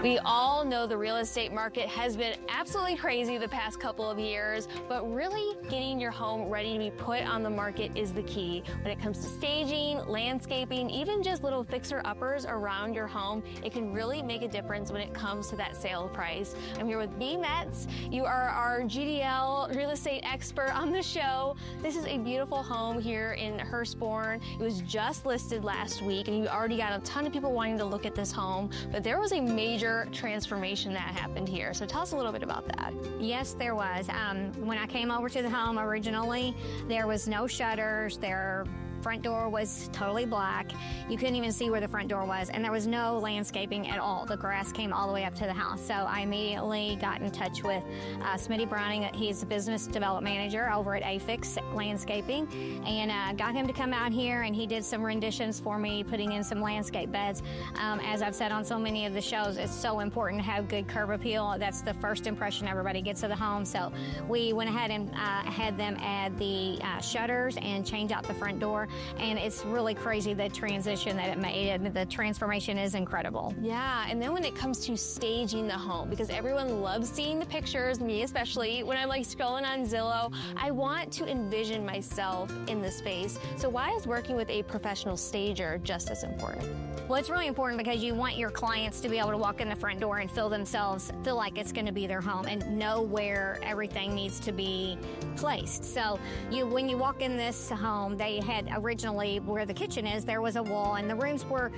We all know the real estate market has been absolutely crazy the past couple of years, but really getting your home ready to be put on the market is the key. When it comes to staging, landscaping, even just little fixer-uppers around your home, it can really make a difference when it comes to that sale price. I'm here with B. Metz. You are our GDL real estate expert on the show. This is a beautiful home here in Hurstbourne. It was just listed last week, and you already got a ton of people wanting to look at this home, but there was a major transformation that happened here. So tell us a little bit about that. Yes, there was. When I came over to the home originally, there was no shutters. Their front door was totally black. You couldn't even see where the front door was, and there was no landscaping at all. The grass came all the way up to the house. So I immediately got in touch with Smitty Browning. He's the business development manager over at AFIX Landscaping, and got him to come out here, and he did some renditions for me, putting in some landscape beds. As I've said on so many of the shows, it's so important to have good curb appeal. That's the first impression everybody gets of the home. So we went ahead and had them add the shutters and change out the front door. And it's really crazy the transition that it made, and the transformation is incredible. Yeah, and then when it comes to staging the home, because everyone loves seeing the pictures, me especially, when I'm like scrolling on Zillow, I want to envision myself in the space. So why is working with a professional stager just as important? Well, it's really important because you want your clients to be able to walk in the front door and feel like it's going to be their home and know where everything needs to be placed. So when you walk in this home, they had originally where the kitchen is, there was a wall, and the rooms were,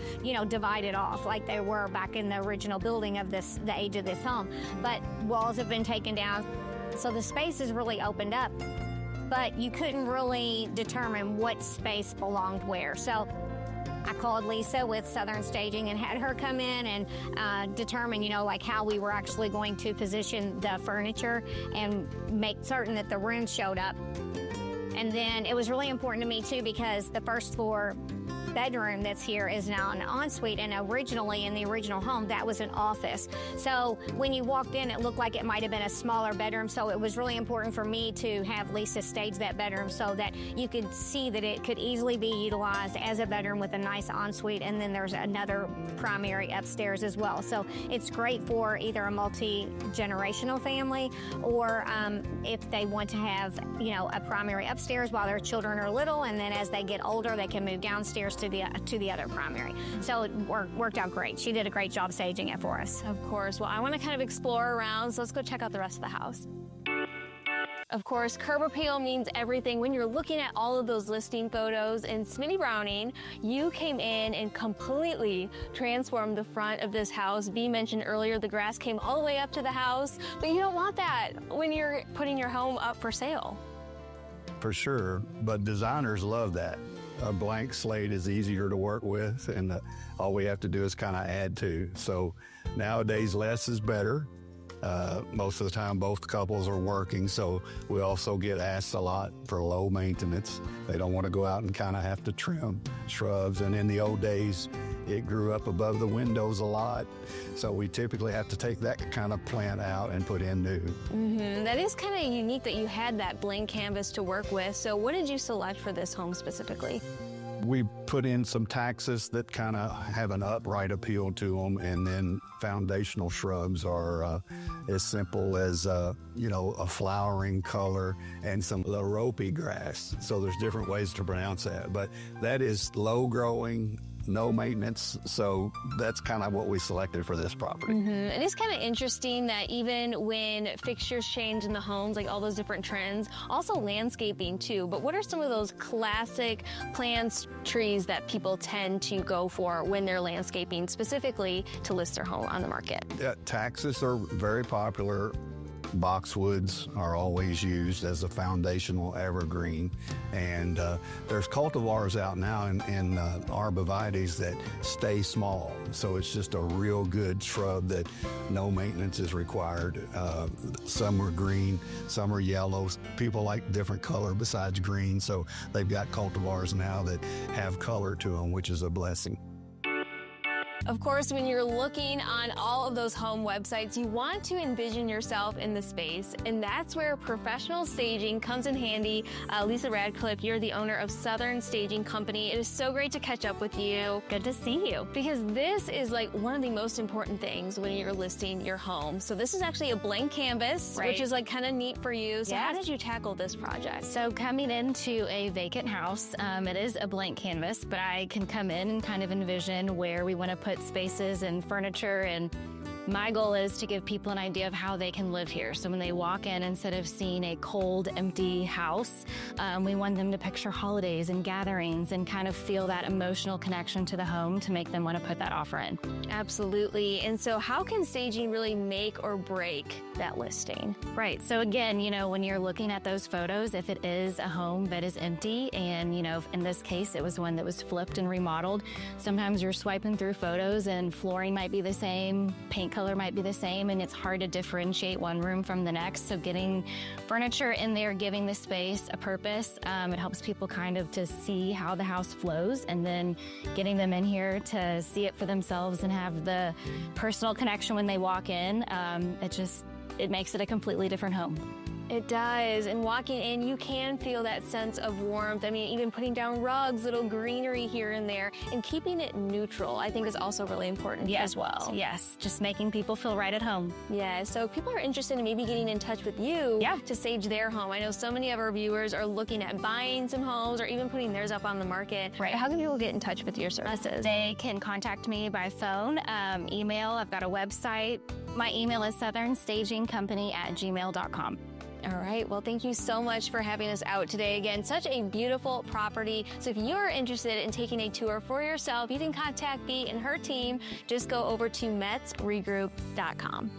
divided off like they were back in the original building of the age of this home. But walls have been taken down, so the space is really opened up. But you couldn't really determine what space belonged where. So I called Lisa with Southern Staging and had her come in and determine, how we were actually going to position the furniture and make certain that the rooms showed up. And then it was really important to me too, because the first floor bedroom that's here is now an ensuite, and originally in the original home that was an office. So when you walked in, it looked like it might have been a smaller bedroom. So it was really important for me to have Lisa stage that bedroom so that you could see that it could easily be utilized as a bedroom with a nice ensuite, and then there's another primary upstairs as well. So it's great for either a multi-generational family, or if they want to have a primary upstairs while their children are little, and then as they get older they can move downstairs to the other primary. So it worked out great. She did a great job staging it for us. Of course. Well, I want to kind of explore around, so let's go check out the rest of the house. Of course, curb appeal means everything when you're looking at all of those listing photos. And Smitty Browning, you came in and completely transformed the front of this house. B mentioned earlier the grass came all the way up to the house, but you don't want that when you're putting your home up for sale. For sure, but designers love that. A blank slate is easier to work with, and all we have to do is kind of add to. So nowadays, less is better. Most of the time, both couples are working, so we also get asked a lot for low maintenance. They don't want to go out and kind of have to trim shrubs. And in the old days, it grew up above the windows a lot, so we typically have to take that kind of plant out and put in new. That is kind of unique that you had that blank canvas to work with. So what did you select for this home specifically? We put in some taxus that kind of have an upright appeal to them, and then foundational shrubs are as simple as a flowering color and some larope grass. So there's different ways to pronounce that, but that is low growing, no maintenance, so that's kind of what we selected for this property. And it's kind of interesting that even when fixtures change in the homes, like all those different trends, also landscaping too. But what are some of those classic plants, trees that people tend to go for when they're landscaping, specifically to list their home on the market? Yeah, taxus are very popular. Boxwoods are always used as a foundational evergreen, and there's cultivars out now in arborvitaes that stay small, so it's just a real good shrub that no maintenance is required. Some are green, some are yellows. People like different color besides green, so they've got cultivars now that have color to them, which is a blessing. Of course, when you're looking on all of those home websites, you want to envision yourself in the space, and that's where professional staging comes in handy. Lisa Radcliffe, you're the owner of Southern Staging Company. It is so great to catch up with you. Good to see you. Because this is like one of the most important things when you're listing your home. So this is actually a blank canvas, Right. which is like kind of neat for you. So how Yes. did you tackle this project? So coming into a vacant house, it is a blank canvas, but I can come in and kind of envision where we want to put spaces and furniture, and my goal is to give people an idea of how they can live here. So when they walk in, instead of seeing a cold, empty house, we want them to picture holidays and gatherings and kind of feel that emotional connection to the home to make them want to put that offer in. Absolutely. And so how can staging really make or break that listing? Right. So again, when you're looking at those photos, if it is a home that is empty and, in this case, it was one that was flipped and remodeled, sometimes you're swiping through photos and flooring might be the same, paint color might be the same, and it's hard to differentiate one room from the next. So getting furniture in there, giving the space a purpose, it helps people kind of to see how the house flows, and then getting them in here to see it for themselves and have the personal connection when they walk in. It makes it a completely different home. It does. And walking in, you can feel that sense of warmth. I mean, even putting down rugs, little greenery here and there, and keeping it neutral, I think is also really important as well. Yes, just making people feel right at home. Yeah, so if people are interested in maybe getting in touch with you to stage their home. I know so many of our viewers are looking at buying some homes or even putting theirs up on the market. Right. How can people get in touch with your services? They can contact me by phone, email. I've got a website. My email is southernstagingcompany@gmail.com. All right. Well, thank you so much for having us out today. Again, such a beautiful property. So if you're interested in taking a tour for yourself, you can contact Bea and her team. Just go over to metsregroup.com.